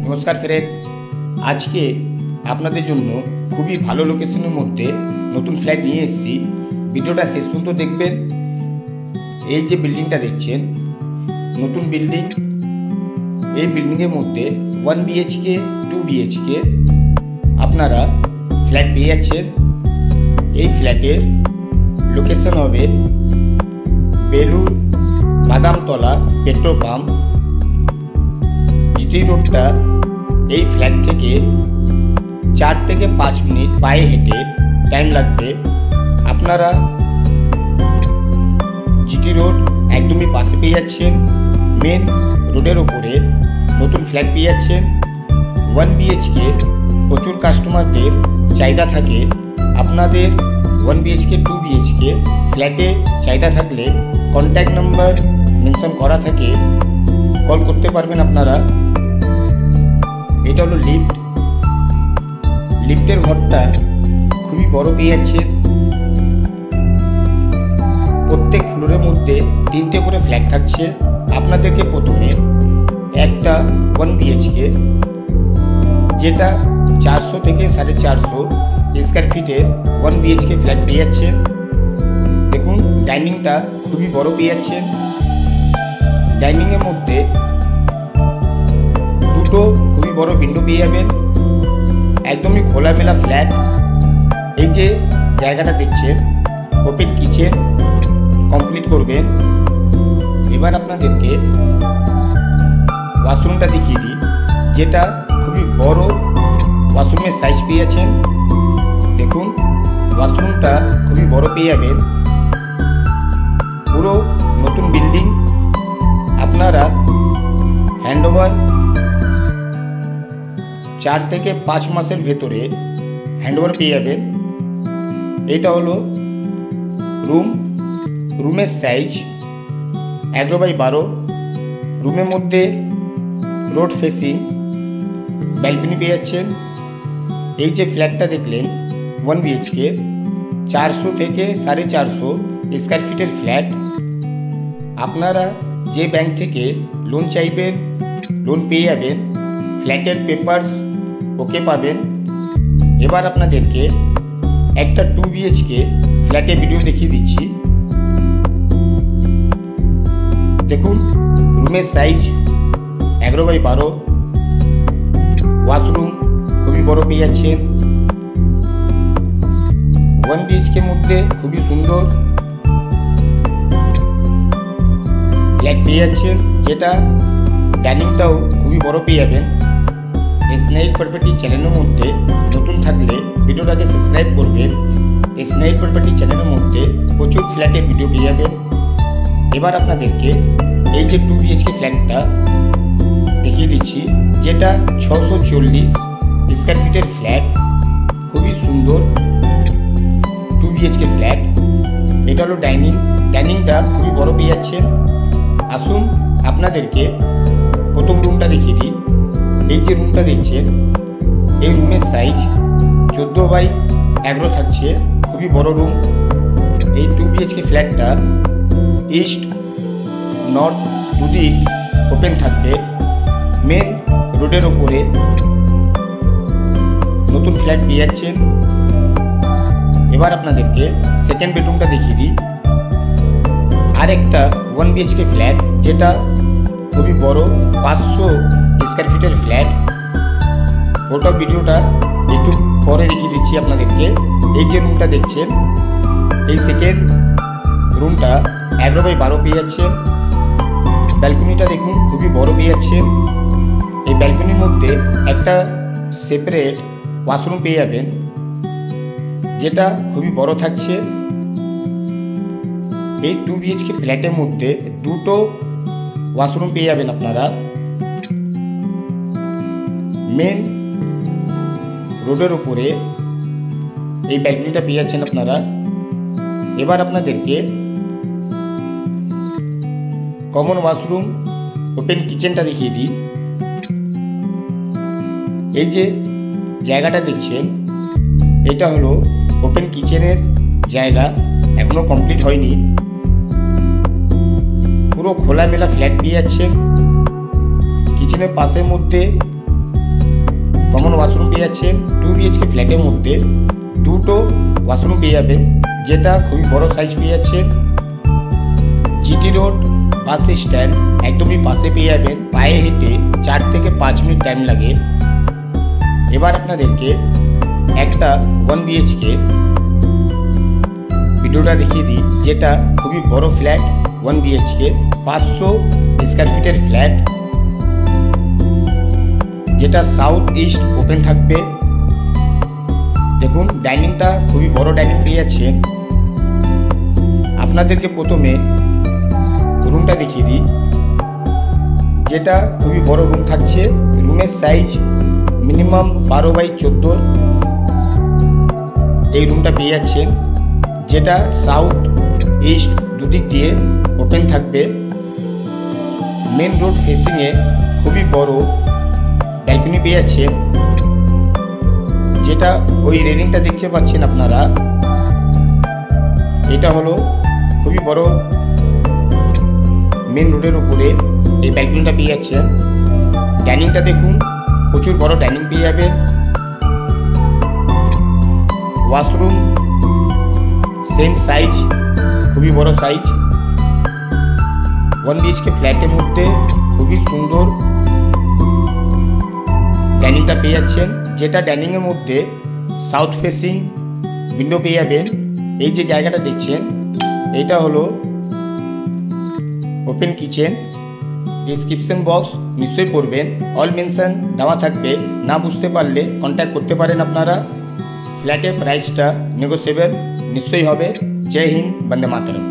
নমস্কার ফ্রেন্ড, আজকে আপনাদের জন্য খুবই ভালো লোকেশনের মধ্যে নতুন ফ্ল্যাট নিয়ে এসেছি। ভিডিওটা শেষ পর্যন্ত দেখবেন। এই যে বিল্ডিংটা দেখছেন, নতুন বিল্ডিং। এই বিল্ডিংয়ের মধ্যে 1 BHK 2 BHK আপনারা ফ্ল্যাট পেয়ে যাচ্ছেন। এই ফ্ল্যাটের লোকেশন হবে Belur Badamtala petrol pump, GT রোডটা। এই ফ্ল্যাট থেকে 4 থেকে 5 মিনিট পায়ে হেঁটে টাইম লাগবে। আপনারা জিটি রোড একদমই পাশে পেয়ে যাচ্ছেন। মেন রোডের ওপরে নতুন ফ্ল্যাট পেয়ে যাচ্ছেন। 1 BHK প্রচুর কাস্টমারদের চাহিদা থাকে। আপনাদের 1 BHK 2 BHK ফ্ল্যাটে চাহিদা থাকলে কন্ট্যাক্ট নাম্বার মেনশন করা থাকে, কল করতে পারবেন আপনারা। এটা হলো লিফট। লিফটের ঘরটা খুবই বড় পেয়ে যাচ্ছে। প্রত্যেক ফ্লোরের মধ্যে 3টে করে ফ্ল্যাট থাকছে। আপনাদেরকে প্রথমে একটা 1 BHK যেটা 400 থেকে 450 স্কোয়ার ফিটের 1 BHK ফ্ল্যাট পেয়ে যাচ্ছেন। দেখুন, ডাইনিংটা খুবই বড় পেয়ে যাচ্ছেন। ডাইনিংয়ের মধ্যে 2টো খুবই বড় উইন্ডো পেয়ে যাবেন। একদমই খোলামেলা ফ্ল্যাট। এই যে জায়গাটা দেখছেন, ওপেন কিচেন কমপ্লিট করবেন। এবার আপনাদেরকে ওয়াশরুমটা দেখিয়ে দিই, যেটা খুবই বড় ওয়াশরুমের সাইজ পেয়ে যাচ্ছেন। দেখুন, ওয়াশরুমটা খুবই বড় পেয়ে যাবেন। পুরো নতুন বিল্ডিং। আপনারা হ্যান্ডওভার 4 থেকে 5 মাসের ভেতরে হ্যান্ডওভার পেয়ে যাবেন। এটা হলো রুমের সাইজ 11x12। রুমের মধ্যে রোড ফেসিং ব্যালকনি পেয়ে যাচ্ছেন। এই যে ফ্ল্যাটটা দেখলেন 1 BHK 400 থেকে 450 স্কোয়ার ফিটের ফ্ল্যাট। আপনারা যে ব্যাংক থেকে লোন চাইবেন, লোন পেয়ে যাবেন। ফ্ল্যাটের পেপারস ওকে পাবেন। এবার আপনাদেরকে একটা 2 BHK ফ্ল্যাটের ভিডিও দেখিয়ে দিচ্ছি। দেখুন, রুমের সাইজ 11x12। ওয়াশরুম খুবই বড় পেয়ে যাচ্ছেন। 1 BHK মধ্যে খুবই সুন্দর ফ্ল্যাট পেয়ে যাচ্ছেন, যেটা ডাইনিংটাও খুবই বড় পেয়ে যাবেন। স্নাইল প্রপার্টি চ্যানেলের মধ্যে নতুন থাকলে ভিডিওটাকে সাবস্ক্রাইব করবেন। স্নাইল প্রপার্টি চ্যানেলের মধ্যে প্রচুর ফ্ল্যাটের ভিডিও পেয়ে যাবেন। এবার আপনাদেরকে এই যে 2 BHK ফ্ল্যাটটা দেখিয়ে দিচ্ছি, যেটা 640 স্কোয়ার ফিটের ফ্ল্যাট। খুবই সুন্দর 2 BHK ফ্ল্যাট। এটা হলো ডাইনিংটা খুবই বড় পেয়ে যাচ্ছেন। আসুন আপনাদেরকে প্রথম রুমটা দেখিয়ে দিই। এই যে রুমটা দেখছেন, এই রুমের সাইজ 14x11 থাকছে। খুবই বড় রুম। এই 2 BHK ফ্ল্যাটটা ইস্ট নর্থ দুদিক ওপেন থাকবে। মেন রোডের ওপরে নতুন ফ্ল্যাট পেয়ে যাচ্ছেন। এবার আপনাদেরকে সেকেন্ড বেডরুমটা দেখিয়ে দিই। আর একটা 1 BHK ফ্ল্যাট, যেটা খুবই বড় 500 স্কোয়ার ফিটের ফ্ল্যাট। ওটা ভিডিওটা একটু পরে দেখিয়ে দিচ্ছি আপনাদেরকে। এই যে রুমটা দেখছেন, এই সেকেন্ড রুমটা 11x12 পেয়ে যাচ্ছেন। ব্যালকনিটা দেখুন, খুবই বড় পেয়ে যাচ্ছেন। এই ব্যালকনির মধ্যে একটা সেপারেট ওয়াশরুম পেয়ে যাবেন, যেটা খুবই বড় থাকছে। এই 2 BHK ফ্ল্যাটের মধ্যে 2টো ওয়াশরুম পেয়ে যাবেন আপনারা। মেন রোডের উপরে এই ব্যালকনিটা পেয়ে যাচ্ছেন আপনারা। এবার আপনাদেরকে কমন ওয়াশরুম ওপেন কিচেনটা দেখিয়ে দিই। এই যে জায়গাটা দেখছেন, এটা হলো ওপেন কিচেনের জায়গা, এখনো কমপ্লিট হয়নি। পুরো খোলামেলা ফ্ল্যাট পেয়ে যাচ্ছেন। কিচেনের পাশের মধ্যে কমন ওয়াশরুম পেয়ে যাচ্ছেন। 2 BHK ফ্ল্যাটের মধ্যে দুটো ওয়াশরুম পেয়ে যাবেন, যেটা খুবই বড় সাইজ পেয়ে যাচ্ছেন। জিটি রোড বাস স্ট্যান্ড একদমই পাশে পেয়ে যাবেন, পায়ে হেঁটে 4 থেকে 5 মিনিট টাইম লাগে। এবার আপনাদেরকে একটা 1 BHK ভিডিওটা দেখিয়ে দিই, যেটা খুবই বড় ফ্ল্যাট 1 BHK 500 স্কোয়ার ফিটের ফ্ল্যাট, যেটা সাউথ ইস্ট ওপেন থাকবে। দেখুন ডাইনিংটা খুবই বড় ডাইনিং পেয়ে যাচ্ছেন। আপনাদেরকে প্রথমে রুমটা দেখিয়ে দিই, যেটা খুবই বড় রুম থাকছে। রুমের সাইজ মিনিমাম 12x14 এই রুমটা পেয়ে যাচ্ছেন, যেটা সাউথ ইস্ট দুদিক দিয়ে ওপেন থাকবে। মেন রোড ফেসিংয়ে খুবই বড় ব্যালকনি পেয়ে যাচ্ছেন, যেটা ওই রেলিংটা দেখতে পাচ্ছেন আপনারা, এটা হলো খুবই বড় মেন রোডের উপরে এই ব্যালকনিটা পেয়ে যাচ্ছেন। ডাইনিংটা দেখুন, প্রচুর বড় ডাইনিং পেয়ে যাবেন। ওয়াশরুম সেম সাইজ, খুবই বড় সাইজ। 1 BHK ফ্ল্যাটের মধ্যে খুবই সুন্দর ডাইনিংটা পেয়ে যাচ্ছেন, যেটা ডাইনিংয়ের মধ্যে সাউথ ফেসিং উইন্ডো পেয়ে যাবেন। এই যে জায়গাটা দেখছেন, এইটা হলো ওপেন কিচেন। ডিসক্রিপশন বক্স নিশ্চয়ই পড়বেন, অল মেনশন দেওয়া থাকবে, না বুঝতে পারলে কন্ট্যাক্ট করতে পারেন আপনারা। ফ্ল্যাটের প্রাইসটা নেগোসিয়েবল নিশ্চয়ই হবে। জয় হিন্দ, বন্দে মাতরম।